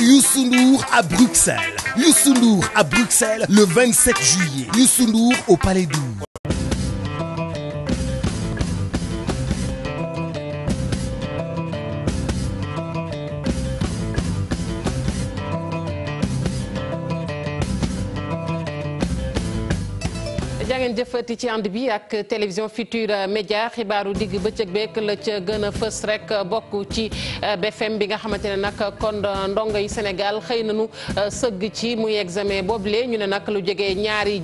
Youssou Ndour à Bruxelles. Youssou Ndour à Bruxelles le 27 juillet. Youssou Ndour au Palais 12. jangeen jëfati ci ànd bi ak télévision Futurs Médias xibaaru digg bëccëg beek la ca gën a fës rek bokk ci BFM bi nga xamante ne nag kon ndongo yi Sénégal xëy nañu sëgg ci muy examen boobule ñu ne nag lu jege ñaari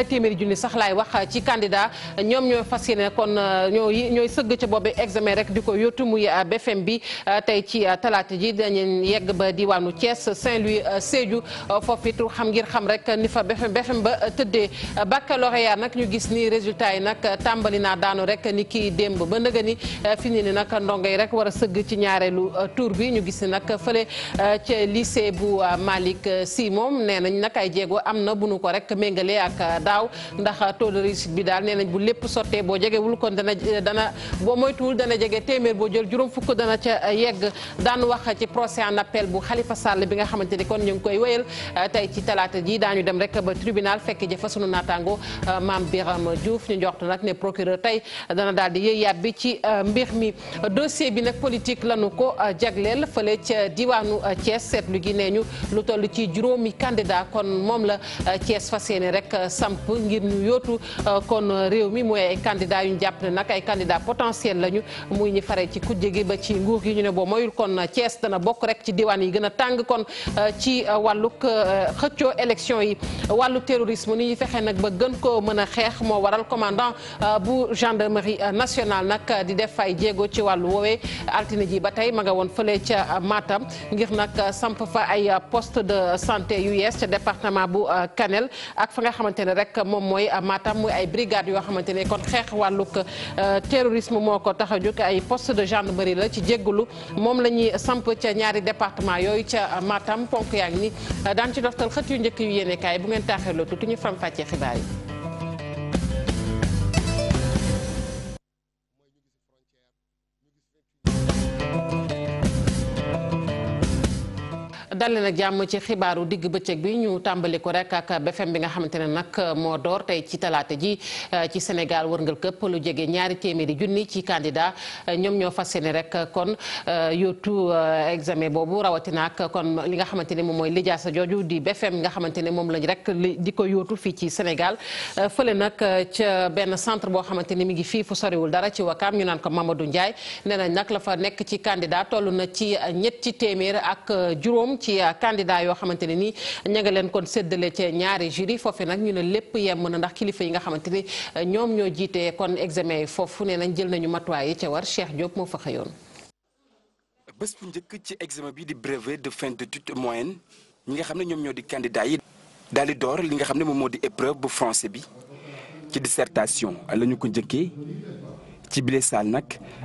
téeméeri junni sax laay wax ci candidat ñoom ñooy fas yéene kon ñooy sëgg ca boobu examen rek di ko yóotu muy BFM bi tey ci talaata ji dañu yegg ba diwaanu Thiès Saint-Louis Sédhiou foofu it ngir xam rek ni fa BFM ba tëddee. baccalauréat nag ñu gis ni résultat yi nag tàmbali naa daanu rek ni kii démb ba nëga ni fi ni nag ndongo yi rek war a sëgg ci ñaareelu tour bi ñu gis ni nag fële ca lycée bu Malick Sy moom nee nañ nag ay jéego am na bu nu ko rek méngale ak daaw ndax taux de réussite bi daal nee nañ bu lépp sottee boo jegewul kon dana boo moytuwul dana jege téeméer boo jël juróom fukk dana ca yegg daan wax ci procès en appel bu Khalifa Sall bi nga xamante ni kon ñu ngi koy wéyal tey ci talaata ji daañu dem rek ba tribunal fekk jëfa sunu naataango Mame Birame Diouf ñu joxtu nag ne procureur tey dana daal di yëy yàbbi ci mbir mi dossier bi nag politique lañu ko jagleel fële ca diwaanu Thiès seetlu gi nee ñu lu toll ci juróomi candidat kon moom la Thiès fas yéene rek samp ngir ñu yóotu kon réew mi mooy ay candidat yu ñu jàpp ne nag ay candidat potentiel lañu muy ñi fare ci kujje gi ba ci nguur gi ñu ne boo moyul kon Thiès dana bokk rek ci diwaan yi gën a tàng kon ci wàllug xëccoo élection yi wàllu terrorisme ni ñu fexe nag ba gën ko mën a xeex moo waral commandant bu gendarmerie nationale nag di def ay jéego ci wàllu woowee altine ji ba tey ma nga woon fële ca Matam ngir nag samp fa ay poste de santé yu yees ca département bu Kanel ak fa nga xamante ne rek moom mooy Matam muy ay brigade yoo xamante ne kon xeex wàllug terrorisme moo ko tax a jóg ay poste de gendarmerie la ci jéggalu moom la ñuy samp ca ñaari département yooyu ca Matam ponk yaa ngi ni daan ci doftal xët yu njëkk yu yéene kaay bu ngeen taaxeeloo tuuti ñu faram fàccee xibaar yi. dal leen ak jàmm ci xibaaru digg bëccëg bi ñu tàmbali ko rek ak BFM bi nga xamante ne nag moo door tey ci talaata ji ci Sénégal wërngal këpp lu jege ñaari téeméeri junni ci candidat ñoom ñoo fas yéene rek kon yóotu examen boobu rawatina ak kon li nga xamante ne moom mooy lijaasa jooju di BFM nga xamante ne moom lañ rek di ko yóotu fii ci Sénégal fële nag ca benn centre boo xamante ni mi ngi fii fu soriwul dara ci Wakaam ñu naan ko Mamadou Ndiaye nee nañ nag la fa nekk ci candidat toll na ci ñetti téeméer ak juróom ci candidat yoo xamante ne nii ña nga leen kon séddale ca ñaari jury foofu nag ñu ne lépp yem na ndax kilifa yi nga xamante ni ñoom ñoo jiite kon examen yi foofu nee nañ jël nañu matuwaay yi ca war Cheikh Diop moo fa xëyoon. bés bu njëkk ci examen bi di brevet de fin d'études moyennes ñi nga xam ne ñoom ñoo di candidat yi daal di door li nga xam ne moom moo di épreuve bu français bi ci dissertation la ñu ko njëkkee. ci bile saal nag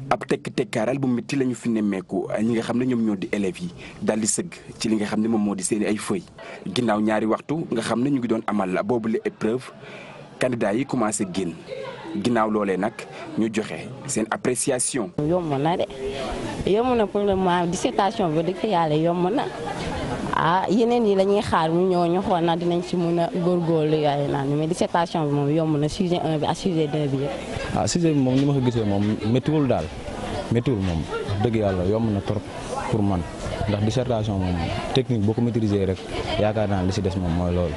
ab tekkaaral bu métti la ñu fi nemmeeku ñi nga xam ne ñoom ñoo di élèves yi daal di sëgg ci li nga xam ne moom moo di seen ay feuilles ginnaaw ñaari waxtu nga xam ne ñu ngi doon amal boobu la épreuve candidat yi commencé génn ginnaaw loolee nag ñu joxe seen appréciation. yomb na de yomb na pour le moment dissertation bi dëgg yàlla yomb na yeneen yi la ñuy xaar ñu ñëw ñu xool na dinañ ci mën a góorgóorlu yooyu naan mais dissertation bi moom yomb na sujet 1 bi ak sujet 2 bi yëpp. sujet bi moom ni ma ko gisee moom méttiwul daal méttiwul moom dëgg yàlla yomb na trop pour man ndax dissertation moom technique boo ko maîtriser rek yaakaar naa li ci des moom mooy loolu.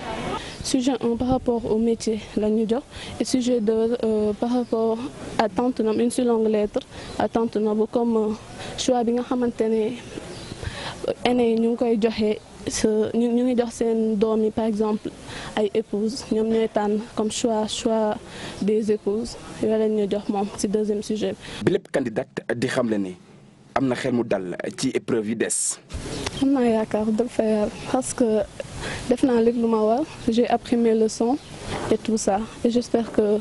Sujet 1 par rapport au métier la ñu jox et sujet 2 par rapport à tante noble une si longue lettre à tante noble comme choix bi nga xamante ne aîné ñu ngi koy joxe. ñu ngi jox seen doom yi par exemple ay épouses ñoom ñooy tànn comme choix des épouses yooyu lañ ñu jox moom ci deuxième sujet bi lépp candidat di xamle ne am na xel mu dal ci épreuve yi des. am naa yaakaar dëgg fa yàlla parce que def naa léegi lu ma war j'ai appris mes leçons et tout ça et j'espère que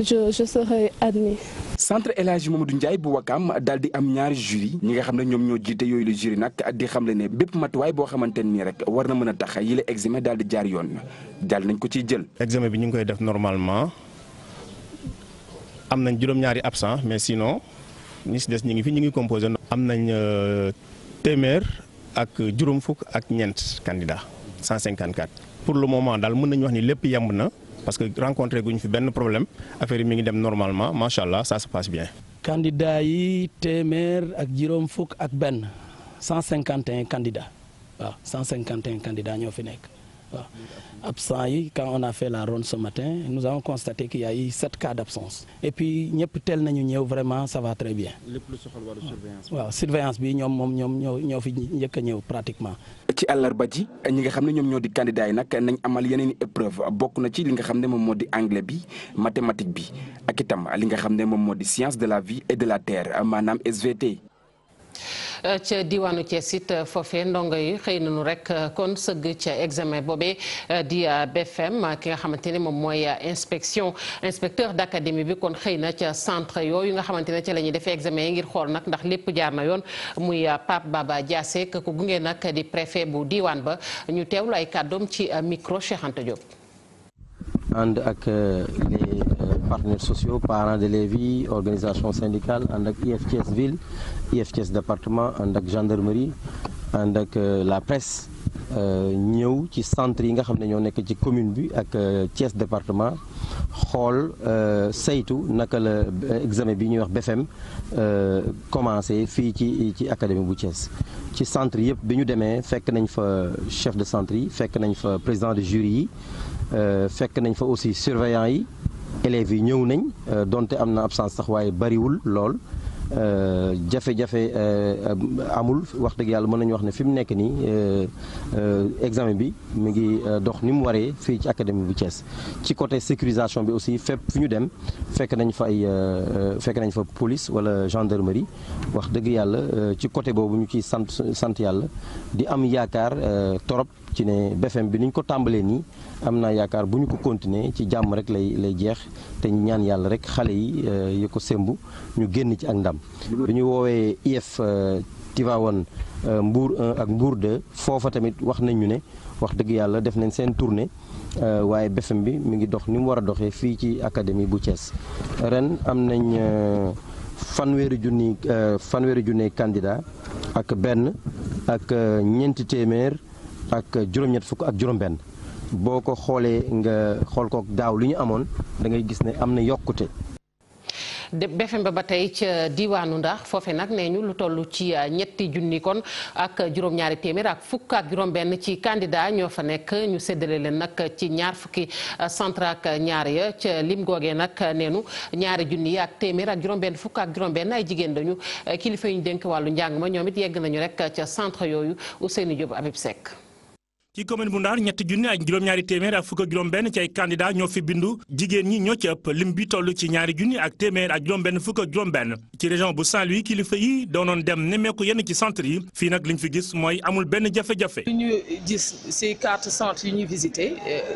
je serai admis. centre El Hadji Mamadou Ndiaye bu Wakaam daal di am ñaari jury ñi nga xam ne ñoom ñoo jiite yooyu la jury nag di xamle ne bépp matuwaay boo xamante nii rek war na mën a tax yile examen daal di jaar yoon daal nañ ko ciy jël. examen bi ñu ngi koy def normalement am nañ juróom-ñaari absent mais sinon ñi si des ñi ngi fi ñu ngi composé. am nañ téeméer ak juróom fukk ak ñeent candidats 154. pour le moment daal mën nañu wax ni lépp yemb na parce que rencontré guñu fi benn problème affaire yi mi ngi dem normalement macha allah ça se passe bien. candidats yi téeméer ak juróom fukk ak benn 151 candidats waaw 151 candidats ñoo fi nekk waaw. absents yi quand on a fait la ronde ce matin nous avons constaté qu'il y a eu 7 cas d'absence et puis ñëpp teel nañu ñëw vraiment ça va très bien. lépp lu soxal wàllu surveillance. waaw surveillance bi ñoom ñoo fi njëkk a ñëw pratiquement. ci àllarba ji ñi nga xam ne ñoom ñoo di candidats yi nag nañ amal yeneen i épreuve bokk na ci li nga xam ne moom moo di anglais bi mathématique bi ak itam li nga xam ne moom moo di science de la vie et de la terre maanaam SVT. ca diwaanu Thiès it foofee ndongo yi xëy nañu rek kon sëgg ca examen boobee di BFM ki nga xamante ne moom mooy inspecteur d'académie bi kon xëy na ca centre yooyu nga xamante ne ca la ñuy defee examen yi ngir xool nag ndax lépp jaar na yoon muy Pape Baba Diassé ko gunge nag di préfet bu diwaan ba ñu teewlu ay kàddoom ci micro Cheikh Anta Diop. ànd ak les partenaires sociaux parents d'élèves yi organisation syndicale ànd ak IEF Thiès ville IEF Thiès département ànd ak gendarmerie ànd ak la presse ñëw ci centre yi nga xam ne ñoo nekk ci commune bi ak Thiès département xool saytu naka la examen bi ñuy wax BFM commencé fii ci académie bu Thiès ci centre yëpp bi ñu demee fekk nañ fa chef de centre yi fekk nañ fa président de jury yi fekk nañ fa aussi surveillant yi élèves yi ñëw nañ donte am na absence sax waaye bariwul lool jafe-jafe amul wax dëgg yàlla mën nañu wax ne fi mu nekk nii examen bi mi ngi dox ni mu waree fii ci académie bu Thiès ci côté sécurisation bi aussi fépp fi ñu dem fekk nañ fa police wala gendarmerie wax dëgg yàlla ci côté boobu ñu ciy sant yàlla di am yaakaar torop ci ne BFM bi ni ñu ko tàmbalee nii am naa yaakaar bu ñu ko continuer ci jàmm rek lay jeex te ñu ñaan yàlla rek xale yi ko sembu ñu génn ci ak ndam. bi ñu woowee IEF Tivaouane Mbour 1 ak Mbour 2 foofa tamit wax nañ ñu ne wax dëgg yàlla def nañ seen tournée waaye BFM bi mi ngi dox ni mu war a doxee fii ci académie bu Thiès ren am nañ fanweeri junni candidat ak benn ak ñeenti téeméer ak juróom-ñett fukk ak juróom-benn boo ko xoolee nga xool ko daaw li ñu amoon da ngay gis ne am na yokkute. BFM ba tey ca diwaanu ndax foofe nag nee ñu lu toll ci ñetti junni kon ak juróom-ñaari téeméer ak fukk ak juróom-benn ci candidat ñoo fa nekk ñu séddale leen nag ci ñaar fukki centre ak ñaar ya ca lim googee nag neenu ñaari junni ak téeméer ak juróom-benn fukk ak juróom-benn ay jigéen dañu kilifa yu ñu dénk wàllu njàng ma ñoom it yegg nañu rek ca centre yooyu Ousseynou Diop Habib Seck. ci commune bu Ndar ñetti junni ak juróom-ñaari téeméer ak fukk ak juróom-benn ci ay candidat ñoo fi bindu jigéen ñi ñoo ci ëpp lim bi toll ci ñaari junni ak téeméer ak juróom-benn fukk ak juróom-benn ci région bu Saint-Louis kilifa yi doonoon dem nemmeeku yenn ci centre yi fii nag liñ fi gis mooy amul benn jafe-jafe. li ñu gis ci carte centre yi ñuy visité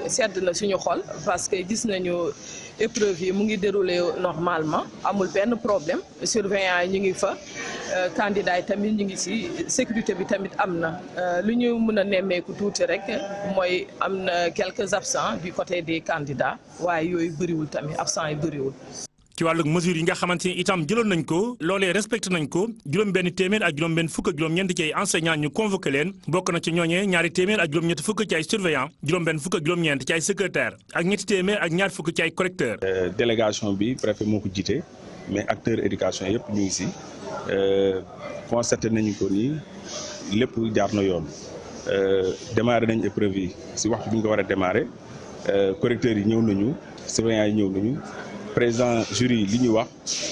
sedd na suñu xol parce que gis nañu épreuve yi mu ngi déroulé normalement amul benn problème surveillant yi ñu ngi fa candidat yi tamit ñu ngi ci sécurité bi tamit am na lu ñu mën a nemmeeku tuuti rek mooy am na quelques absents du côté des candidats waaye yooyu bëriwul tamit absents yi bëriwul. ci wàllug mesure yi nga xamante ni itam jëloon nañ ko loolee respecté nañ ko juróom-benn téeméer ak juróom-benn fukk ak juróom-ñeent ci ay enseignants ñu convoqué leen bokk na ci ñooñee ñaari téeméer ak juróom-ñett fukk ci ay surveillants juróom-benn fukk ak juróom-ñeent ci ay secrétaire ak ñetti téeméer ak ñaar fukk ci ay correcteur. délégation bi préfet moo ko jiite mais acteurs éducation yëpp ñu ngi si constaté nañu ko ni lépp jaar na yoon démarré nañ épreuve yi si waxtu bi ñu ko war a démarré correcteurs yi ñëw nañu surveillants yi ñëw nañu. président jury li ñuy wax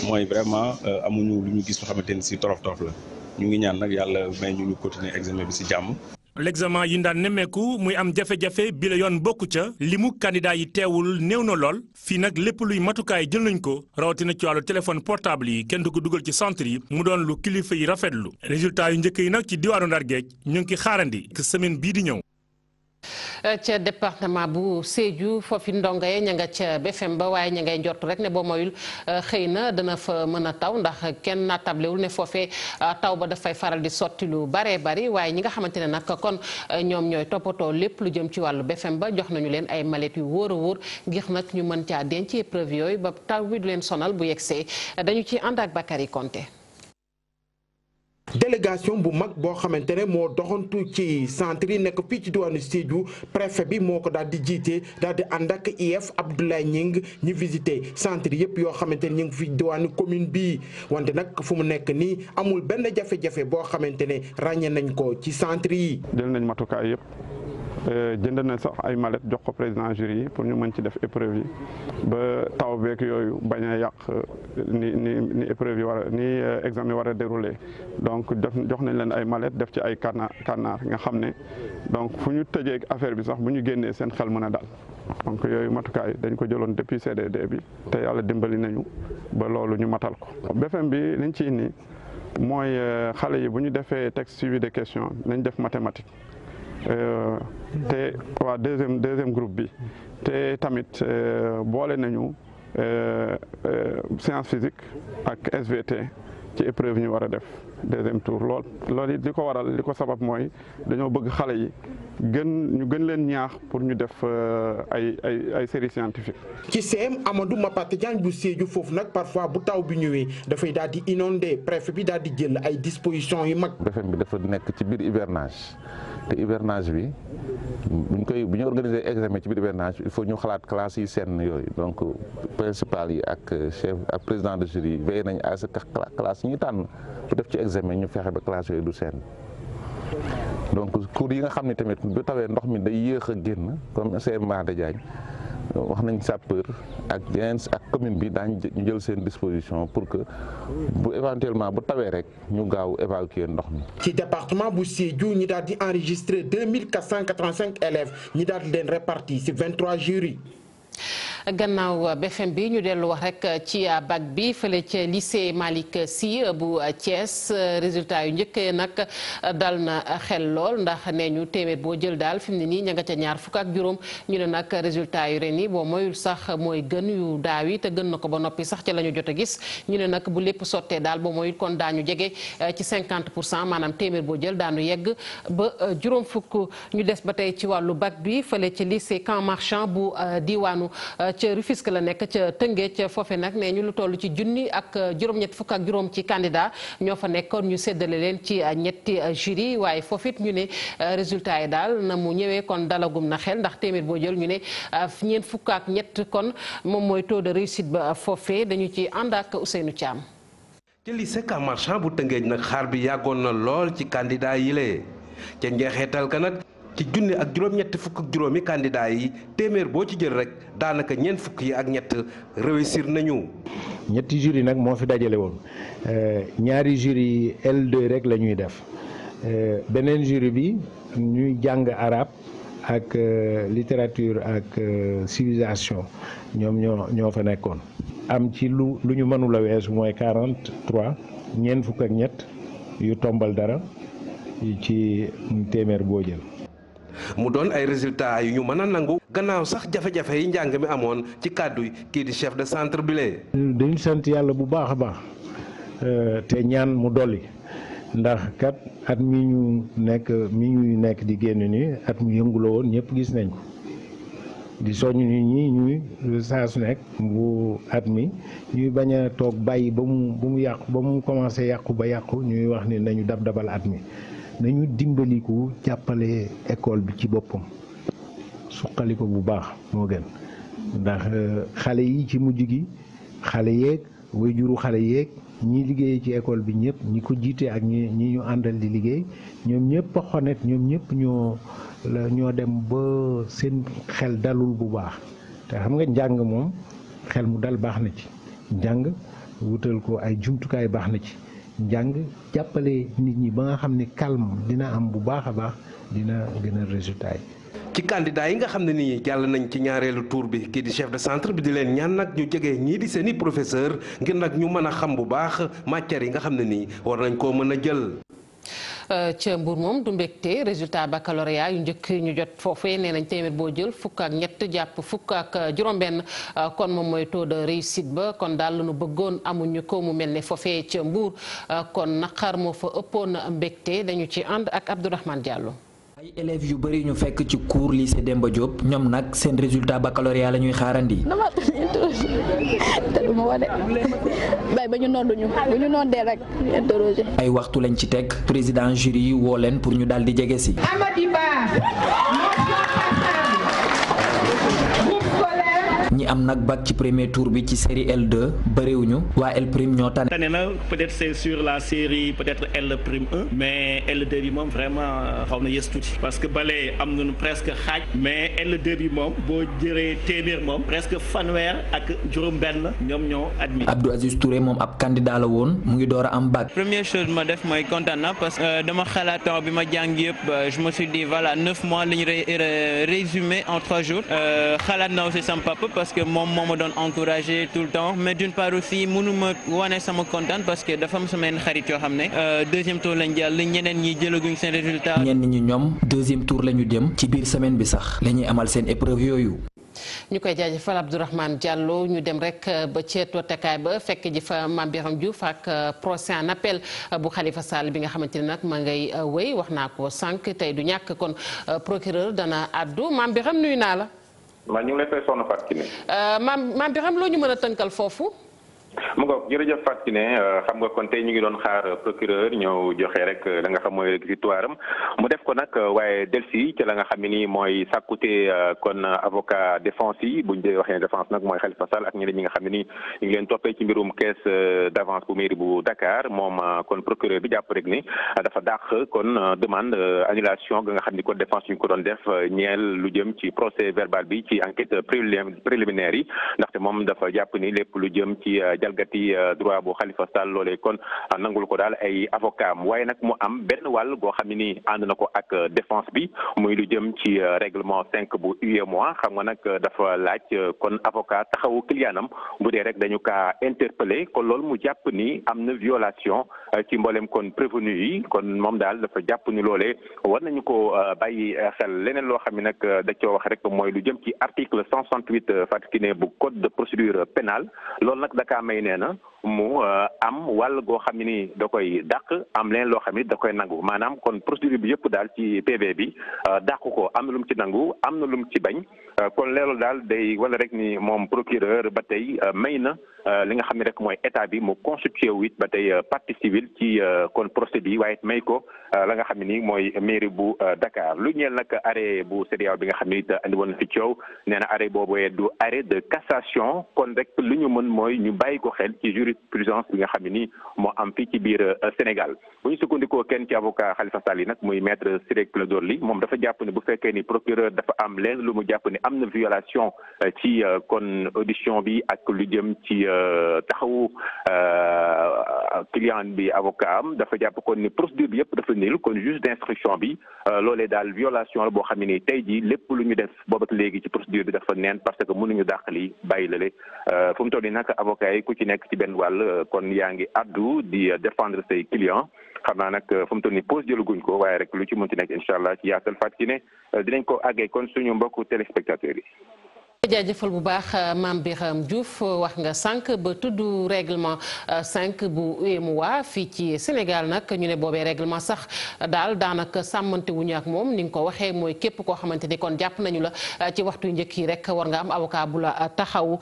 mooy vraiment amuñu lu ñu gis loo xamante ni si torof la ñu ngi ñaan nag yàlla may ñu continuer examen bi si jàmm. l'examen yi daan nemmeeku muy am jafe-jafe bi la yoon bokku ca limu candidat yi teewul néew na lool fii nag lépp luy matukaay jël nañ ko rawatina ci wàllu téléphone portable yi kenn du ko dugal ci centre yi mu doon lu kilifa yi rafetlu résultat yu njëkk yi nag ci diwaanu Ndar Géej ñu ngi xaarandi semaine bii di ñëw. ca département bu Sédhiou foofu ndongo ye ña nga ca BFM ba waaye ña ngay njort rek ne boo moyul xëy na dana fa mën a taw ndax kenn naatablewul ne foofee taw ba dafay faral di sotti lu baree bari waaye ñi nga xamante ne nag kon ñoom ñooy toppatoo lépp lu jëm ci wàllu BFM ba jox nañu leen ay mallette yu wóor a wóor ngir nag ñu mën caa denc épreuve yooyu ba taw bi du leen sonal bu yegsee dañu ci ànd ak Bakary Konté. délégation bu mag boo xamante ne moo doxantu ci centre yi nekk fii ci diwaanu Sédhiou préfet bi moo ko daal di jiite daal di ànd ak IEF Abdoulaye Gning ñu visité centre yëpp yoo xamante ne ñu ngi fi diwaanu commune bi wante nag fu mu nekk nii amul benn jafe-jafe boo xamante ne ràññee nañ ko ci centre yi. jël nañ matukaay yëpp jënd nañ sax ay mallette jox ko président jury yi pour ñu mën ci def épreuve yi ba taw beeg yooyu bañ a yàq ni épreuve yi war a ni examen war a dérouler donc jox nañ leen ay mallette def ci ay canard nga xam ne donc fu ñu tëjee affaire bi sax bu ñu génnee seen xel mën a dal donc yooyu matukaay dañ ko jëloon depuis CDD bi te yàlla dimbali nañu ba loolu ñu matal ko. BFM bi liñ ci indi mooy xale yi bu ñu defee texte suivi de questions nañ def mathématique. te waa deuxième groupe bi te tamit boole nañu science physique ak SVT ci épreuve ñu war a def deuxième tour loolu it li ko waral li ko sabab mooy dañoo bëgg xale yi ñu gën leen ñaax pour ñu def ay série scientifique. ci CM Amadou Mapate Diagne bu Sédhiou foofu nag parfois bu taw bi ñëwee dafay daal di inondé préfet bi daal di jël ay dispositions yu mag. BFM bi dafa nekk ci biir hivernage te hivernage bi bu ñu organiser examen ci biir hivernage il faut ñu xalaat classe yi seen yooyu donc principal yi ak chef ak président de jury yi veillé nañ à ce que classe yi ñu tànn bu def ci examen ñu fexe ba classe yooyu du seen donc cours yi nga xam ne tamit bu tawee ndox mi day yéex a génn comme CM Mapate Diagne wax nañ sapeur ak yeneen ak commune bi daañu jël seen disposition pour que bu éventuellement bu tawee rek ñu gaaw évacuer ndox mi. ci département bu Sédhiou ñi daal di enregistré 2485 élèves ñi daal di leen répartis ci 23 jurys. gannaaw BFM bi ñu dellu wax rek ci bac bi fële ca lycée Malick Sy bu Thiès résultat yu njëkk nag dal na xel lool ndax nee ñu téeméer boo jël daal fi mu ne nii ña nga ca ñaar fukk ak juróom ñu ne nag résultat yu ren yi boo moyul sax mooy gën yu daaw yi te gën na ko ba noppi sax ca la ñu jot a gis ñu ne nag bu lépp sottee daal boo moyul kon daañu jege ci 50% maanaam téeméer boo jël daanu yegg ba juróom fukk ñu des ba tey ci wàllu bac bi fële ca lycée Camp Marchand bu diwaanu ca Rufisque la nekk ca Tëngéej foofe nag nee ñu lu toll ci junni ak juróom-ñett fukk ak juróom ci candidat ñoo fa nekkoon ñu séddale leen ci ñetti jury waaye foofu it ñu ne résultat yi daal na mu ñëwee kon dalagum na xel ndax téeméer boo jël ñu ne ñeent fukk ak ñett kon moom mooy taux de réussite ba foofee dañu ci ànd ak Ousseynou Thiam. ci lycée Camp Marchand bu Tëngéej nag xaar bi yàggoon na lool ci candidat yi lee ca njeexeetal ka nag ci junni ak juróom-ñetti fukk ak juróomi candidat yi téeméer boo ci jël rek daanaka ñeent fukk yi ak ñett réussir nañu. ñetti jury nag moo fi dajale woon ñaari jury L2 rek la ñuy def beneen jury bi ñuy jàng arabe ak littérature ak civilisation ñoom ñoo fa nekkoon. am ci lu ñu mënula weesu mooy 43 ñeent fukk ak ñett yu tombal dara ci téeméer boo jël. mu doon ay résultats yu ñu mën a nangu gannaaw sax jafe-jafe yi njàng mi amoon ci kàddu kii di chef de centre bi lee dañu sant yàlla bu baax a baax te ñaan mu dolli ndax kat at mi ñuy nekk di génn ni at mu yënguloo woon ñëpp gis nañ ko di soññ nit ñi ñuy saa su nekk bu at mi ñuy bañ a toog bàyyi ba mu yàqu ba mu commencé yàqu ba yàqu ñuy wax ni nañu dabal at mi nañu dimbaliku jàppale école bi ci boppam suqali ko bu baax moo gën ndax xale yi ci mujj gi xale yeeg waajuru xale yeeg ñi liggéey ci école bi ñëpp ñi ko jiite ak ñi ñu àndal di liggéey ñoom ñëpp a xonet ñoom ñëpp ñoo dem ba seen xel dalul bu baax te xam nga njàng moom xel mu dal baax na ci njàng wutal ko ay jumtukaay baax na ci njàng jàppale nit ñi ba nga xam ne calme dina am bu baax a baax dina gën a résultat yi. ci candidat yi nga xam ne nii jàll nañ ci ñaareelu tour bi kii di chef de centre bi di leen ñaan nag ñu jege ñii di seeni professeur ngir nag ñu mën a xam bu baax matières yi nga xam ne nii war nañ koo mën a jël. ca Mbour moom du mbégte résultat baccalauréat yu njëkk ñu jot foofee nee nañ téeméer boo jël fukk ak ñett jàpp fukk ak juróom-benn kon moom mooy taux de réussite ba kon daal lu nu bëggoon amuñu ko mu mel ne foofee ca Mbour kon naqar moo fa ëppoon mbégte dañu ci ànd ak Abdourahmane Diallo. ay élèves yu bëri ñu fekk ci cours lycée Demba Diop ñoom nag seen résultat baccalauréat la ñuy xaarandi. dama te du ma wane bay ba ñu nonduñu bu ñu nondee rek interroger. ay waxtu lañ ci teg président jury yi woo leen pour ñu daal di jege si. ñi am nag bac ci premier tour bi ci série L2 bëriwuñu waa L prime ñoo tane. tane na peut-être c'est sur la série peut-être L prime 1 mais L2 bi moom vraiment xaw na yës tuuti parce que bale am nañu presque xaaj mais L2 bi moom boo jëree téeméer moom presque fanweer ak juróom-benn ñoom ñoo admis. Abdou Aziz Touré moom ab candidat la woon mu ngi door a am bac. Première chose ma def mooy kontaan na parce que dama xalaat temps bi ma jàng yëpp je me suis dit voilà 9 mois la ñu résumé en 3 jours xalaat na aussi sama papa parce que moom moo ma doon encouragé tout le temps mais d'une part aussi mënuma wane sama kontaan parce que dafa am sama xarit yoo xam ne deuxième tour lañ jàll ñeneen ñi jëlaguñ seen résultat. ñenn ñi ñoom deuxième tour la ñu jëm ci biir semaine bi sax la ñuy amal seen épreuve yooyu. ñu koy jaajëfal Abdourahmane Diallo ñu dem rek ba ceetu tekaay ba fekk ji fa Mame Birame Diouf ak procès en appel bu Khalifa Sall bi nga xamante ne nag ma ngay wéy wax naa ko sànq tey du ñàkk kon procureur dana addu Mame Birame nuyu naa la. maa ñu ngi lay fay soxna Fatou Kiné. Mame Birame loo ñu mën a tënkal foofu. mu nga jërëjëf Fatou Kiné xam nga kon tey ñu ngi doon xaar procureur ñëw joxe rek la nga xam mooy réquisitoire am mu def ko nag waaye delsi ci la nga xam ne nii mooy sàkkute kon avocat défense yi buñ dee waxee défense nag mooy Khalifa Sall ak ñeneen ñi nga xam ne nii ñu ngi leen toppee ci mbirum caisse d'avance bu mairie bu Dakar moom kon procureur bi jàpp rek ni dafa dàq kon demande annulation ga nga xam ni kon défense ñu ko doon def ñeel lu jëm ci procès verbal bi ci enquête préliminaire yi ndaxte moom dafa jàpp ni lépp lu jëm ci jalgati droit bu Khalifa Sall loolee kon nangul ko daal ay avocat am waaye nag mu am benn wàll goo xam ne nii ànd na ko ak défense bi muy lu jëm ci règlement 5 bu UEMOA xam nga nag dafa laaj kon avocat taxawu clientam bu dee rek dañu kaa interpellé kon loolu mu jàpp ni am na violation ci mboolem kon prévenu yi kon moom daal dafa jàpp ni loolee war nañu ko bàyyi xel leneen loo xam ne nag da coo wax rek mooy lu jëm ci article 168 Fatou Kiné bu code de procédure pénale loolu nag da kaa may nee na mu am wàll goo xam ne ni da koy dàq am leen loo xam ne da koy nangu maanaam kon procédure bi yëpp daal ci PV bi dàq ko am na lu mu ci nangu am na lu mu ci bañ kon loolu daal day wala rek ni moom procureur ba tey may na li nga xam ne rek mooy état bi mu constitué wu it ba tey partie civile ci kon procès bi waaye may ko la nga xam ne ni mooy mairie bu Dakar lu ñeel nag arrêt bu CEDEAO bi nga xam ne it andi woon na fi coow nee na arrêt boobu du arrêt de cassation kon rek lu ñu mën mooy ñu bàyyi ko xel ci jurisprudence bi nga xam ne ni moo am fii ci biir Sénégal bu ñu sukkandikoo kenn ci avocat Khalifa Sall yi nag muy maître Ciré Clédor Ly moom dafa jàpp ne bu fekkee ni procureur dafa am leen lu mu jàpp ne am na violation ci kon audition bi ak lu jëm ci taxawu client bi avocat am dafa jàpp kon ni procédure bi yëpp dafa niil kon juge d'instruction bi loolee daal violation la boo xam ne ni tey jii lépp lu ñu def boobu ak léegi ci procédure bi dafa neen parce que mënuñu dàq li bàyyi lale fu mu toll nii nag avocat yi ku ci nekk ci benn wàll kon yaa ngi addu di défendre say client xam naa nag fu mu toll nii pause jëlaguñ ko waaye rek lu ci mënti nekk incha allah ci yaatal Fatou Kiné dinañ ko àggee kon suñu mbokku téléspectateurs yi. jaajëfal bu baax Mame Birame Diouf wax nga sànq ba tudd règlement 5 bu UEMOA fii ci Sénégal nag ñu ne boobee règlement sax daal daanaka sàmmante wuñu ak moom ni nga ko waxee mooy képp koo xamante ni kon jàpp nañu la ci waxtu njëkk yi rek war nga am avocat bu la taxaw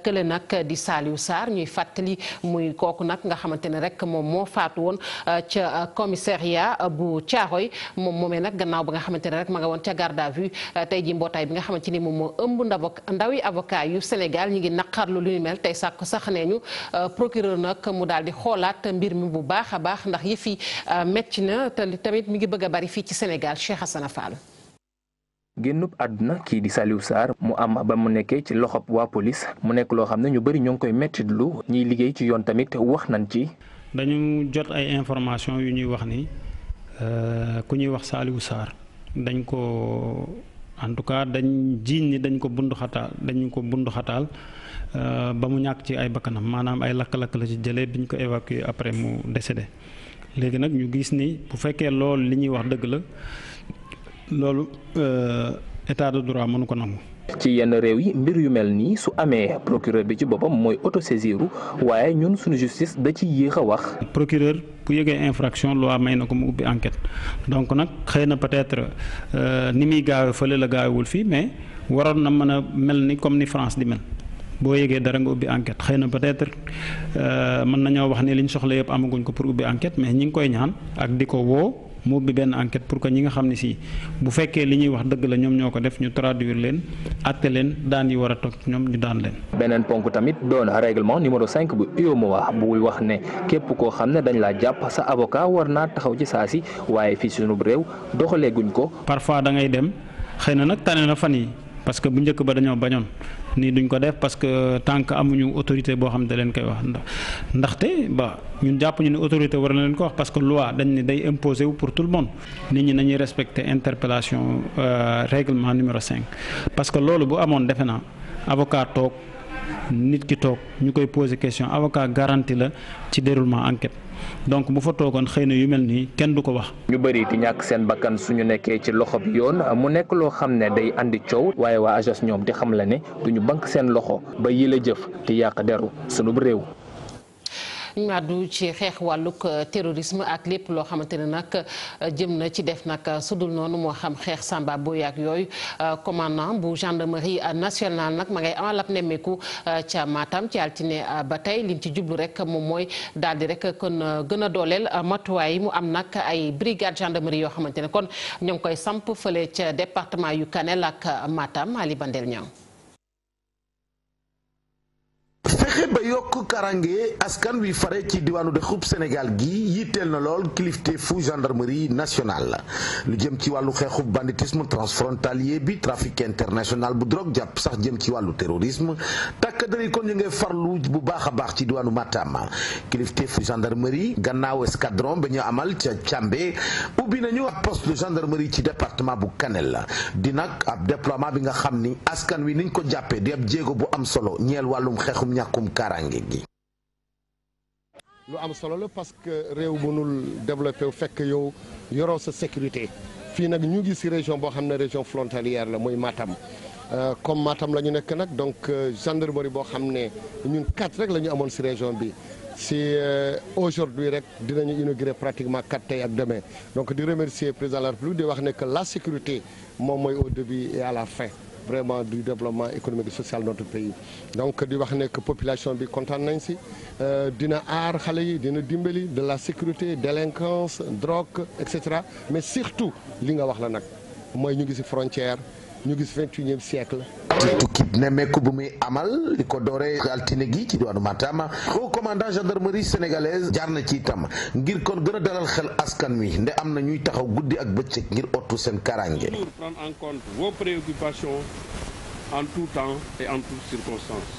kële nag di Saliou Sarr ñuy fàttali muy kooku nag nga xamante ne rek moom moo faatu woon ca commissariat bu Thiaroye moom moomee nag gannaaw ba nga xamante ne rek ma nga woon ca garde à vue tey ji mbootaay bi nga xamante ni moom moo ëmb ndawi avocat yu Sénégal ñi ngi naqarlu lu ñu mel tey sàkk sax nee ñu procureur nag mu daal di xoolaat mbir mi bu baax a baax ndax yëf yi metti na te tamit mi ngi bëgg a bari fii ci Sénégal Cheikh Hassana Fall. génnub àdduna kii di Saliou Sarr mu am ba mu nekkee ci loxob waa police mu nekk loo xam ne ñu bëri ñoo ngi koy mettitlu ñiy liggéey ci yoon tamit wax nañ ci. dañu jot ay information yu ñuy wax ni ku ñuy wax Saliou Sarr dañ ko. en tout cas dañ jiiñ ni dañ ko bundu xataal ba mu ñàkk ci ay bakkanam maanaam ay lakk-lakk la ci jëlee biñ ko évacuer après mu décédé léegi nag ñu gis ni bu fekkee loolu li ñuy wax dëgg la loolu état de droit mënu ko nangu ci yenn réew yi mbir yu mel nii su amee procureur bi ci boppam mooy autosaisiru waaye ñun suñu justice da ci yéex a wax. procureur bu yëgee infraction loi may na ko mu ubbi enquête donc nag xëy na peut-être ni muy gaawee fële la gaawewul fii mais waroon na mën a mel ni comme ni France di mel. boo yëgee dara nga ubbi enquête xëy na peut-être mën nañoo wax ne li ñu soxla yëpp amaguñ ko pour ubbi enquête mais ñi ngi koy ñaan ak di ko woo mu ubbi benn enquête pour que ñi nga xam ne si bu fekkee li ñuy wax dëgg la ñoom ñoo ko def ñu traduire leen àtte leen daan yi war a toog ñoom ñu daan leen. beneen ponk tamit doon règlement numéro 5 bu UEMOA buy wax ne képp koo xam ne dañ laa jàpp sa avocat war naa taxaw ci saa si waaye fii sunu réew doxalee guñ ko. parfois da ngay dem xëy na nag tane na fan yi parce que bu njëkk ba dañoo bañoon nii duñ ko def parce que tant que amuñu autorité boo xam ne da leen koy wax ndaxte ba ñun jàpp ñu ne autorité war na leen ko wax parce que loi dañ ne day imposer wu pour tout le monde nit ñi nañuy respecter interpellation règlement numéro 5 parce que loolu bu amoon defe naa avocat toog nit ki toog ñu koy poser question avocat garantie la ci déroulement enquête donc bu fa toogoon xëy na yu mel nii kenn du ko wax. ñu bëri di ñàkk seen bakkan suñu nekkee ci loxo bi yoon mu nekk loo xam ne day andi coow waaye waa AJAS ñoom di xam la ne duñu bank seen loxo ba yile jëf di yàq deru sunu réew. ñu àddu ci xeex wàllug terrorisme ak lépp loo xamante ne nag jëm na ci def nag sudul noonu moo xam xeex Samba Boye ak yooyu commandant bu gendarmerie nationale nag ma ngay amal ab nemmeeku ca Matam ci altine ba tey liñ ci jublu rek moom mooy daal di rek kon gën a dooleel matuwaay yi mu am nag ay brigade gendarmerie yoo xamante ne kon ñoo ngi koy samp fële ca département yu Kanel ak Matam Ali Bandel Niang. fexe ba yokk karange askan wi fare ci diwaanu dexub Sénégal gi yitteel na lool kilifteefu gendarmerie nationale lu jëm ci wàllu xeexub banditisme transfrontalier bi trafic international bu drogue jàpp sax jëm ci wàllu terrorisme takk-der kon ñu ngi farlu bu baax a baax ci diwaanu Matam kilifteefu gendarmerie gannaaw escadron ba ñu amal ca Càmbe ubbi nañu ab poste de gendarmerie ci département bu Kanel la di nag ab déploiement bi nga xam ni askan wi niñ ko jàppee di ab jéego bu am solo ñeel wàllum xeexum ñàkkum kaaraange gi. lu am solo la parce que réew mënul développé wu fekk yow yoroo sa sécurité fii nag ñu ngi ci région boo xam ne région frontalière la muy Matam comme Matam la ñu nekk nag donc gendarmerie boo xam ne ñun 4 rek la ñu amoon ci région bi si aujourd'hui rek dinañu inaugurer pratiquement 4 tey ak demain donc di remercier président de la République di wax ne que la sécurité moom mooy au début et à la fin vraiment du développement économique et social de notre pays donc di wax ne que population bi kontaan nañ si dina aar xale yi dina dimbali de la sécurité délinquance drogue et cetera mais surtout li nga wax la nag mooy ñu ngi si frontière ñu gis 21e siècle. ci tukkib nemmeeku bu muy amal li ko dooree altine gi ci diwaanu Matam haut commandant gendarmerie sénégalaise jaar na ci itam ngir kon gën a dalal xel askan wi nde am na ñuy taxaw guddi ak bëccëg ngir ottu seen karange. Prendre en compte vos préoccupations en tout temps et en toutes circonstances.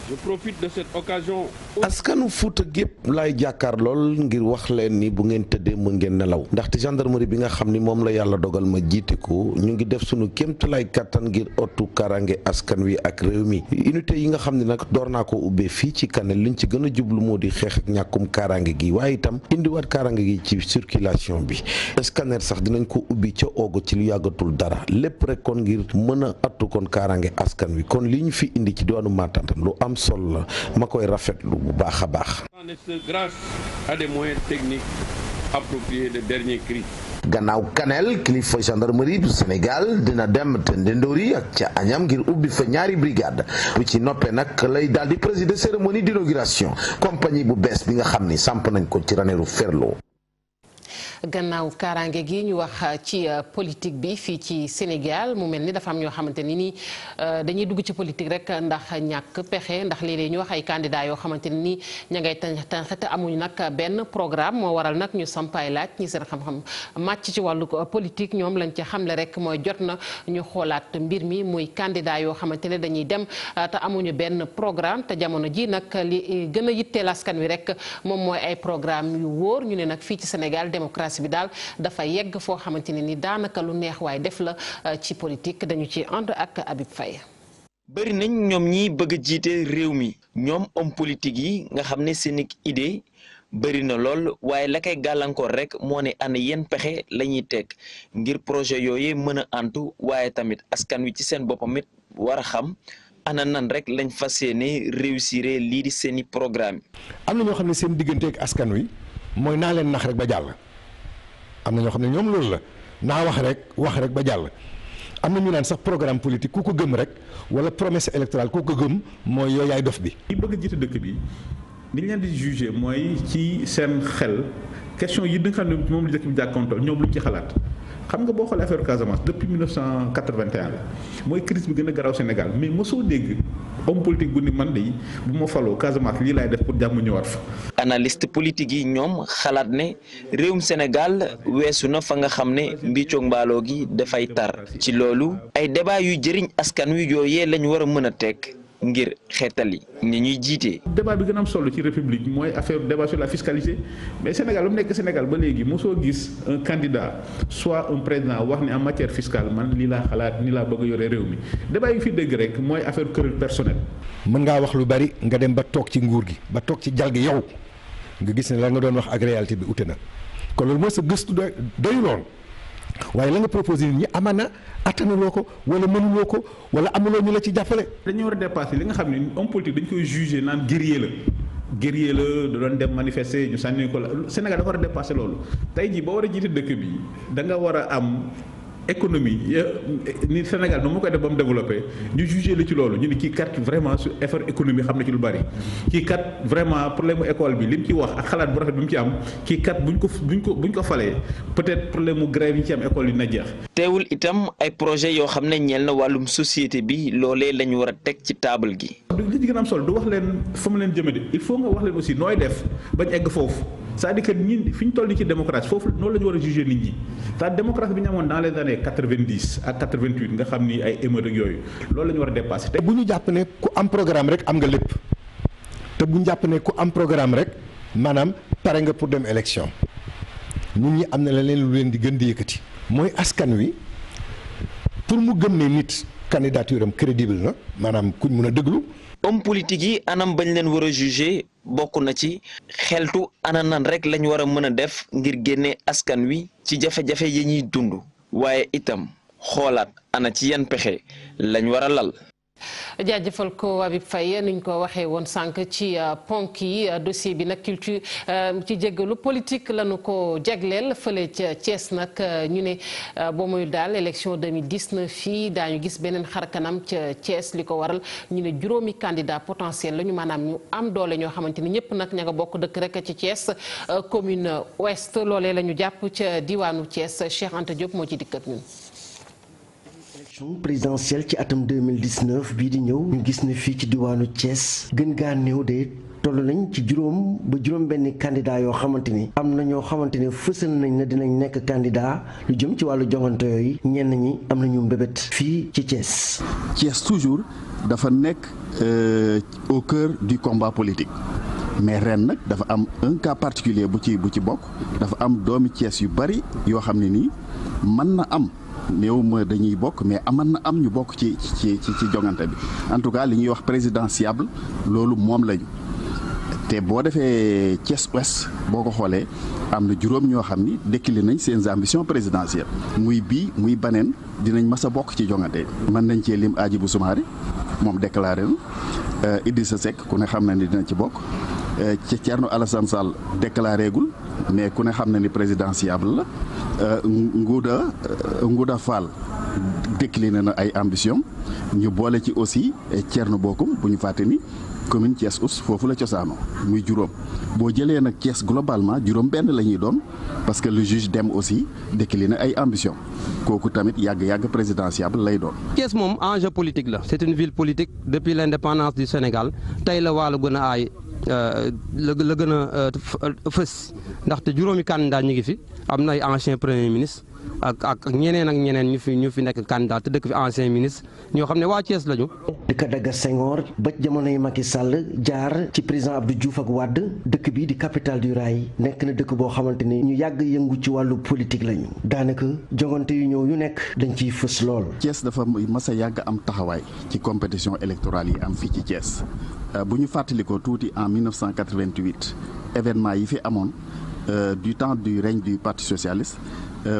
Je profite de cette occasion. askanu Fuuta gépp laay jàkkaar lool ngir wax leen ni bu ngeen tëddee mën ngeen nelaw ndaxte gendarmerie bi nga xam ni moom la yàlla dogal ma jiite ko ñu ngi def sunu kéemtalaay kattan ngir ottu karange askan wi ak réew mi unité yi nga xam ne nag door naa ko ubbee fii ci Kanel liñ ci gën a jublu moo di xeex ak ñàkkum karange gi waaye itam indiwaat karange gi ci circulation bi scanner sax dinañ ko ubbi ca Ogo ci lu yàggatul dara lépp rek kon ngir mën a attu kon karange askan wi kon li ñu fi indi ci diwaanu Matam lu am solo la ma koy rafetlu bu baax a baax. Grâce à des moyens techniques appropriés de dernier cri. gannaaw Kanel kilifa gendarmerie bu Sénégal dina dem te Ndendori ak ca Agnam ngir ubbi fa ñaari brigade bu ci noppee nag lay daal di présider cérémonie d'inauguration compagnie bu bees bi nga xam ni samp nañ ko ci Ranérou Ferlo. gannaaw kaaraange gi ñu wax ci politique bi fii ci Sénégal mu mel ni dafa am ñoo xamante ni nii dañuy dugg ci politique rek ndax ñàkk pexe ndax léeg-léeg ñu wax ay candidats yoo xamante ni nii ña ngay tànn te amuñu nag benn programme moo waral nag ñu sampaay laaj ñi seen xam-xam màcc ci wàllu politique ñoom lañ ci xamle rek mooy jot na ñu xoolaat mbir mi muy candidat yoo xamante ne dañuy dem te amuñu benn programme te jamono ji nag li gën a yitteel askan wi rek moom mooy ay programme yu wóor ñu ne nag fii ci Sénégal démocratie bi daal dafa yegg foo xamante ne ni daanaka lu neex waaye def la ci politique dañu ci ànd ak Habib Faye. bëri nañ ñoom ñi bëgg a jiite réew mi ñoom homme politique yi nga xam ne seen idée bëri na lool waaye la koy gàllankoor rek moo ne ana yenn pexe la ñuy teg ngir projet yooyu mën a antu waaye tamit askan wi ci seen boppam it war a xam ana nan rek lañ fas yéene réussir lii di seeni programme. am na ñoo xam ne seen digganteeg askan wi mooy naa leen nax rek ba jàll am na ñoo xam ne ñoom loolu la naa wax rek ba jàll. am na ñu naan sax programme politique ku ko gëm rek wala promesse électorale ku ko gëm mooy yooyu yaay dof bi. ñi bëgg a jiite dëkk bi li ñu leen di jugé mooy ci seen xel question yi nga xam ne moom la dëkk bi jàkkoontool ñoom luñ ci xalaat xam nga boo xoolee affaire Casamance depuis 1981 la mooy crise bi gën a garaaw Sénégal mais mosoo dégg homme politique bu ni man de bu ma faloo Casamance lii laay def pour jàmm ñëwaat fa. analyste politique yi ñoom xalaat ne réewum Sénégal weesu na fa nga xam ne mbiicoo mbaaloo gi dafay tar ci loolu ay débat yu jëriñ askan wi yooyee lañ war a mën a teg ngir xeetali ni ñuy jiite. débat bi gën a am solo ci république mooy affaire débat sur la fiscalité mais Sénégal lu mu nekk Sénégal ba léegi mosoo gis un candidat soit un président wax ne en matière fiscale man lii laa xalaat ni laa bëgg a yore réew mi débat yi fi dégg rek mooy affaire querelle personnelle. mën ngaa wax lu bari nga dem ba toog ci nguur gi ba toog ci jal gi yow nga gis ne la nga doon wax ak réalité bi ute na kon loolu mooy sa gëstu doyu lool waaye la nga proposé nit ñi amana attanuloo ko wala mënuloo ko wala amuloo ñu la ci jàppale. dañu war a dépasser li nga xam ne homme politique dañ koy jugé naan guerrier la da doon dem manifester ñu sànni ko la Sénégal dafa war a dépasser loolu tey jii boo war a jiite dëkk bi da nga war a am économie ni Sénégal nu ma koy def ba mu développé ñu jugé la ci loolu ñu ne kii kat vraiment su effort économie xam na ci lu bari kii kat vraiment problème mu école bi li mu ci wax ak xalaat bu rafet bi mu ci am kii kat buñ ko falee peut-être problème mu grève yi ci am école yi na jeex. teewul itam ay projet yoo xam ne ñeel na wàllum société bi loolee la ñu war a teg ci table gi. li ci gën a am solo du wax leen fa mu leen jëme de il faut nga wax leen aussi nooy def bañ egg foofu c'est-à-dire que ñi fi ñu toll nii ci démocratie foofu noonu la ñu war a juger nit ñi c'est-à-dire démocratie bi ñu amoon dans les années 90 ak 88 nga xam ni ay émeutes ak yooyu loolu la ñu war a dépasser. te bu ñu jàpp ne ku am programme rek am nga lépp te bu ñu jàpp ne ku am programme rek maanaam pare nga pour dem élection nit ñi am na leneen lu leen di gën di yëkkati mooy askan wi pour mu gëm ne nit candidature am crédible na maanaam kuñ mun a déglu. homme politique yi anam bañ leen war a juger bokk na ci xeltu ana nan rek lañ war a mën a def ngir génne askan wi ci jafe-jafe yi ñuy dund waaye itam xoolaat ana ci yan pexe lañ war a lal. jaajëfal ko Habib Faye niñ ko waxee woon sànq ci ponk yi dossier bi nag culture ci jéggalu politique lañu ko jagleel fële ca Thiès nag ñu ne boo muy daal élection 2019 fii daañu gis beneen xarkanam ca Thiès li ko waral ñu ne juróomi candidat potentiel lañu maanaam ñu am doole ñoo xamante ni ñëpp nag ña nga bokk dëkk rek ci Thiès commune ouest loolee la ñu jàpp ca diwaanu Thiès Cheikh Anta Diop moo ci dikkat ñun. présidentielle ci atam 2019 bii di ñëw ñu gis ne fii ci diwaanu Thiès gën gaa néew de toll nañ ci juróom ba juróom benn candidat yoo xamante ni am na ñoo xamante ne fësal nañ ne dinañ nekk candidat lu jëm ci wàllu jongante yooyu ñenn ñi am nañu mbébét fii ci Thiès. Thiès toujours dafa nekk au cœur du combat politique mais ren nag dafa am un cas particulier bu ci bokk dafa am doomi Thiès yu bari yoo xam ne nii mën na am. néew ma dañuy bokk mais aman na am ñu bokk ci jongante bi en tout cas li ñuy wax présidentiable loolu moom lañu te boo defee Thiès Ouest boo ko xoolee am na juróom ñoo xam ni décliné nañ seen ambition présidentielle muy bii muy baneen dinañ mas a bokk ci jongante mën nañ cee lim Hadjibou Soumaré moom déclaré na Idrissa Seck ku ne xam na ni dina ci bokk ci Thierno Alassane Sall déclaré gul mais ku ne xam na ni présidentiable la Ngouda Fall décliné na ay ambition ñu boole ci aussi Thierno Bocoum bu ñu fàtte ni commune Thiès Ouest foofu la cosaanoo muy juróom boo jëlee nag Thiès globalement juróom benn la ñuy doon parce que le juge Dème aussi décliné ay ambition kooku tamit yàgg présidentiable lay doon. Thiès moom enjeu politique la c'est une ville politique depuis l'indépendance du Sénégal tey la wàllu gën a aay la gën a fës ndaxte juróomi candidat ñu ngi fi am na ay ancien premier ministre ak ñeneen ñu fi nekk candidat te dëkk fi ancien ministre ñoo xam ne waa Thiès lañu. dëkk Daga Senghor ba jamonoy Macky Sall jaar ci président Abdou Diouf ak Wade dëkk bii di capitale du rail nekk na dëkk boo xamante ni ñu yàgg yëngu ci wàllu politique lañu daanaka jongante yu ñëw yu nekk dañ ciy fës lool. Thiès dafa mas a yàgg am taxawaay ci compétition électorale yi am fii ci Thiès bu ñu fàttalikoo tuuti en 1988 événement yi fi amoon du temps du règne du parti socialiste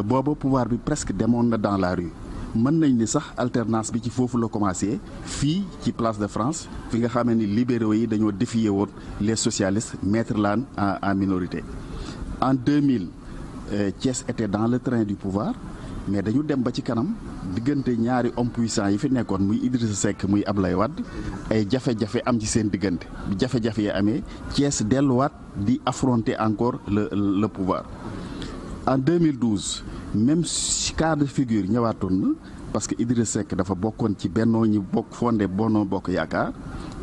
booba pouvoir bi presque demoon na dans la rue mën nañ ni sax alternance bi ci foofu la commencé fii ci place de France fi nga xam ne ni libéraux yi dañoo défier woon les socialistes mettre leen en minorité. En 2000 Thiès était dans le train du pouvoir mais dañu dem ba ci kanam diggante ñaari hommes puissants yi fi nekkoon muy Idrissa Seck muy Ablaye Wade ay jafe-jafe am ci seen diggante bi jafe-jafe yi amee Thiès delluwaat di affronter encore le pouvoir. En 2012 même cas de figure ñëwaatoon na parce que Idrissa Seck dafa bokkoon ci Benno ñi bokk fondé Benno Bokk Yaakaar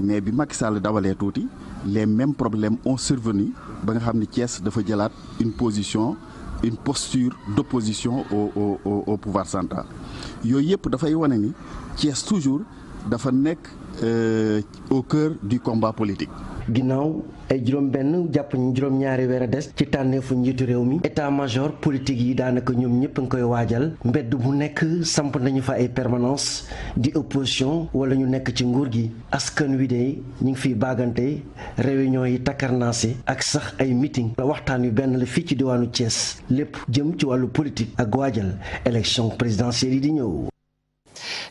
mais bi Macky Sall dawalee tuuti les mêmes problèmes ont survenu ba nga xam ne Thiès dafa jëlaat une posture d'opposition au pouvoir central yooyu yëpp dafay wane ni Thiès toujours dafa nekk au cœur du combat politique. ginnaaw ay juróom-benn jàpp juróom-ñaari weer a des ci tànneefu njiitu réew mi état-major politique yi daanaka ñoom ñëpp a ngi koy waajal mbedd bu nekk samp nañu fa ay permanence di opposition wala ñu nekk ci nguur gi askan wi de ñu ngi fiy baagante réunion yi takkarnaase ak sax ay meeting waxtaan yu benn la fii ci diwaanu Thiès lépp jëm ci wàllu politique ak waajal élection présidentielle yi di ñëw.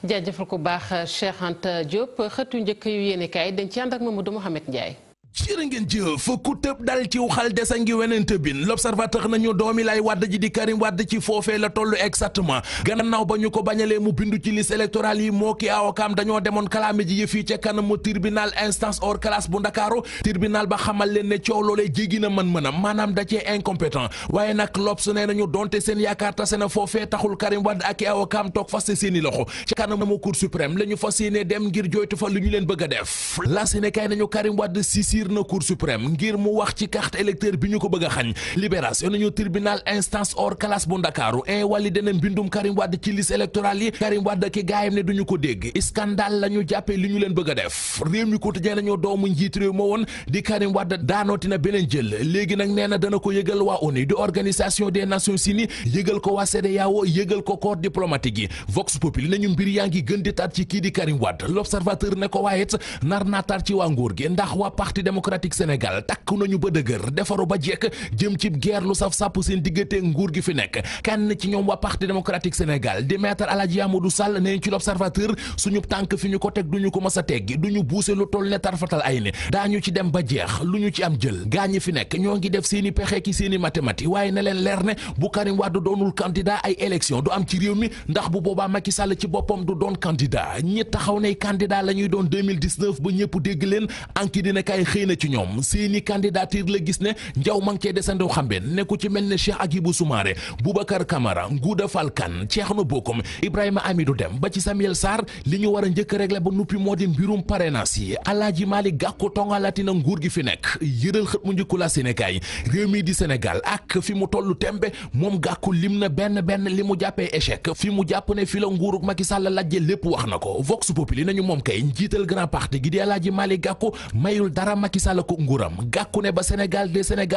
jaajëfal ko baax Cheikh Anta Diop xëtu njëkk yu yéene kaay dañ ci ànd ak Mamadou Mohamed Ndiaye. jërë ngeen jëf ku tëb dal ci xal desa ngi weneen tëbin l'observateur nañu doomi lay Wàdd ji di Karim Wàdd ci foofee la tollu exactement gannaaw ba ñu ko bañalee mu bindu ci liste électorale yi moo ki awokaam dañoo demoon kalaame ji yëf yi ca kanamu tribunal instance hors classe bu Ndakaaru tribunal ba xamal leen ne coow loolee jéggi na mën-mënam maanaam da cee incompétent waaye nag L'Obs nee nañu donte seen yaakaar tase na foofee taxul Karim Wàdd ak i awokaam toog faste seeni loxo ci kanamu Cour suprême la ñu fas yéene dem ngir joytu fa lu ñu leen bëgg a def la sene kay nañu Karim Wàdd na Cour suprême ngir mu wax ci carte électeur bi ñu ko bëgg a xañ libération nañu tribunal instance hors classe bu Ndakaaru invalidé na mbindum Karim Wade ci liste électorale yi Karim Wade ki gaayam ne duñu ko dégg scandale la ñu jàppee li ñu leen bëgg a def réew mi quotidien nañu doomu njiit réew moo woon di Karim Wade daanooti na beneen jël léegi nag nee na dana ko yëgal waa ONU di organisation des nations unies yëgal ko waa CEDEAO yëgal ko corps diplomatique yi Vox Populi nañu mbir yaa ngi gën di tar ci kii di Karim Wade l'observateur ne ko waaye it nar naa tar ci waa nguur gi ndax waa parti démocratique Sénégal takk nañu ba dëgër defaru ba jekk jëm ci guerre lu saf sàpp seen diggante nguur gi fi nekk kenn ci ñoom waa parti démocratique Sénégal di maître Aladji Amadou Sall ne ci l'observateur suñu tànk fi ñu ko teg duñu ko mës a teggi duñu buuse lu toll ne tarfatal ay ne daañu ci dem ba jeex lu ñu ci am jël gaañi fi nekk ñoo ngi def seeni pexe ki seeni mathématique waaye ne leen leer ne bu Karim Wade doonul candidat ay élection du am ci réew mi ndax bu boobaa Macky Sall ci boppam du doon candidat ñi taxaw ne candidat la ñuy doon 2019 ba ñëpp dégg leen anki dina kay xëy na ci ñoom seeni candidature la gis ne njaw ma ngi cee desandew xambeen ne ku ci mel ne Cheikh Agibou Soumaré Boubacar Camara Ngouda Fall Kane Thierno Bocoum Ibrahima Amidou Dème ba ci Samuel Sarr li ñu war a njëkk régler ba nuppi moo di mbirum parrainage yi Alaaji Malick Gakou tongalati na nguur gi fi nekk yëral xët mu njëkku la Sénégal réew mi di Sénégal ak fi mu tollu tembe moom Gakou lim na benn li mu jàppee échec fi mu jàpp ne fi la nguurug Macky Sall lajje lépp wax na ko Vox Populi nañu moom kay njiital grand parti gi di Alaaji Malick Gakou mayul dara Macky Sall ko nguuram Gakou ne ba Sénégal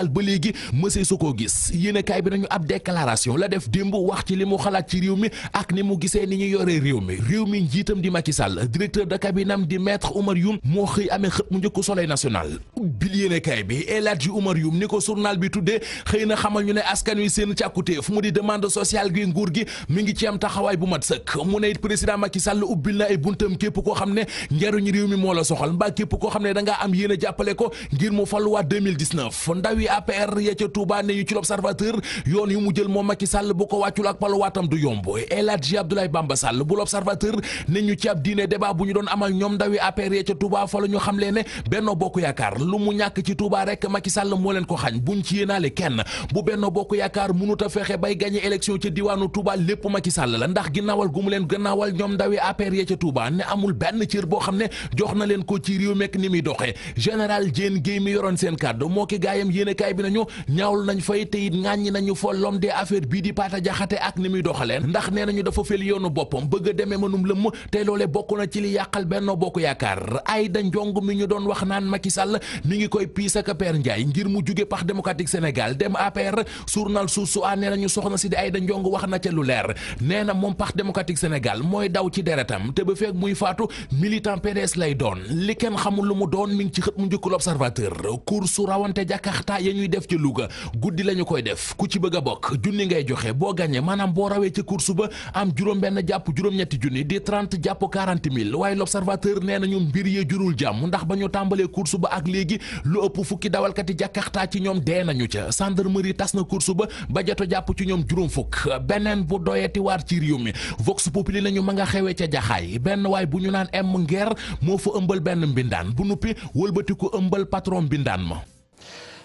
ba léegi mësee su ko gis yéenekaay bi nañu ab déclaration la def démb wax ci li mu xalaat ci réew mi ak ni mu gisee ni ñu yoree réew mi njiitam di Macky Sall directeur de cabinet di maître Oumar Youm moo xëy amee xët mu njëkk Soleil national bil yéenekaay bi El Hadji Oumar Youm ni ko journal bi tuddee xëy na xamal ñu ne askan wi seen càkkutéef mu di demande sociale gi nguur gi mi ngi ci am taxawaay bu mat sëkk mu ne it président Macky Sall ubbil na ay buntam képp koo xam ne njariñu réew mi moo la soxal mbaa képp koo xam ne da ngaa am yéen a jàppale ko ngir mu faluwaat 2019 ndawi APR ya ca Touba ne ñu ci l'Observateur yoon yu mu jël moom Macky Sall bu ko wàccul ak paluwaatam du yomb El Hadji Abdoulaye Bamba Sall bu l'Observateur ne ñu ci ab diine débat bu ñu doon amal ñoom ndawi APR ya ca Touba fa la ñu xam lee ne Benno Bokk Yaakaar lu mu ñàkk ci Touba rek Macky Sall moo leen ko xañ buñ ci yéenaale kenn bu Benno Bokk Yaakaar mënut a fexe bay gagné élection ca diwaanu Touba lépp Macky Sall la ndax ginnaawal gu mu leen gannaawal ñoom ndawi APR ya ca Touba ne amul benn cër boo xam ne jox na leen ko ci réew mekk ni muy doxee général Fall Diène Guèye mi yoroon seen kàddu moo ki gaayam yéenekaay bi nañu ñaawlu nañ fay te it ŋàññi nañu fa l'homme des affaires bii di Pata Jaxate ak ni muy doxaleen ndax nee nañu dafa fel yoonu boppam bëgg a demee mënum lëmm te loolee bokk na ci li yàqal Benno Bokk Yaakaar Aïda Ndiong mi ñu doon wax naan Macky Sall mi ngi koy piis ak Père Ndiaye ngir mu jóge Parti démocratique Sénégal dem APR journal Source A nee nañu soxna si di Aïda Ndiong wax na ca lu leer nee na moom Parti démocratique Sénégal mooy daw ci deretam te ba fekk muy faatu militant PDS lay doon li kenn xamul lu mu doon mi ngi ci xët mu njëkk L'Observateur course su rawante Jakarta ya ñuy def ci Louga guddi lañu koy def ku ci bëgg a bokk junni ngay joxe boo gagné maanaam boo rawee ci course ba am juróom-benn jàpp juróom-ñetti junni di 30 jàpp 40 000 waaye L'Observateur nee nañu mbir yi jurul jàmm ndax ba ñu tàmbalee course ba ak léegi lu ëpp fukki dawalkati Jakarta ci ñoom dee nañu ca gendarmerie tas na course ba joto jàpp ci ñoom juróom fukk beneen bu doyati waar ci réew mi Vox Populi nañu ma nga xewee ca Jaxaay benn waay bu ñu naan M Nguer moo fa ëmbal benn mbindaan bu nuppi wëlbati ko ëmbal patron mbindaan ma.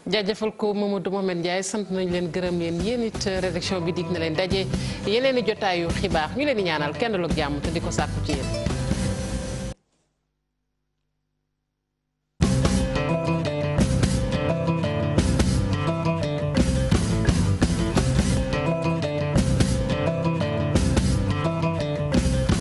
jaajëfal ko Mamadou Mohamed Ndiaye sant nañ leen gërëm leen yéen it rédaction bi dig na leen daje yeneen i jotaayu xibaar ñu leen di ñaanal kenn lu jàmm te di ko sàkku ci yéen.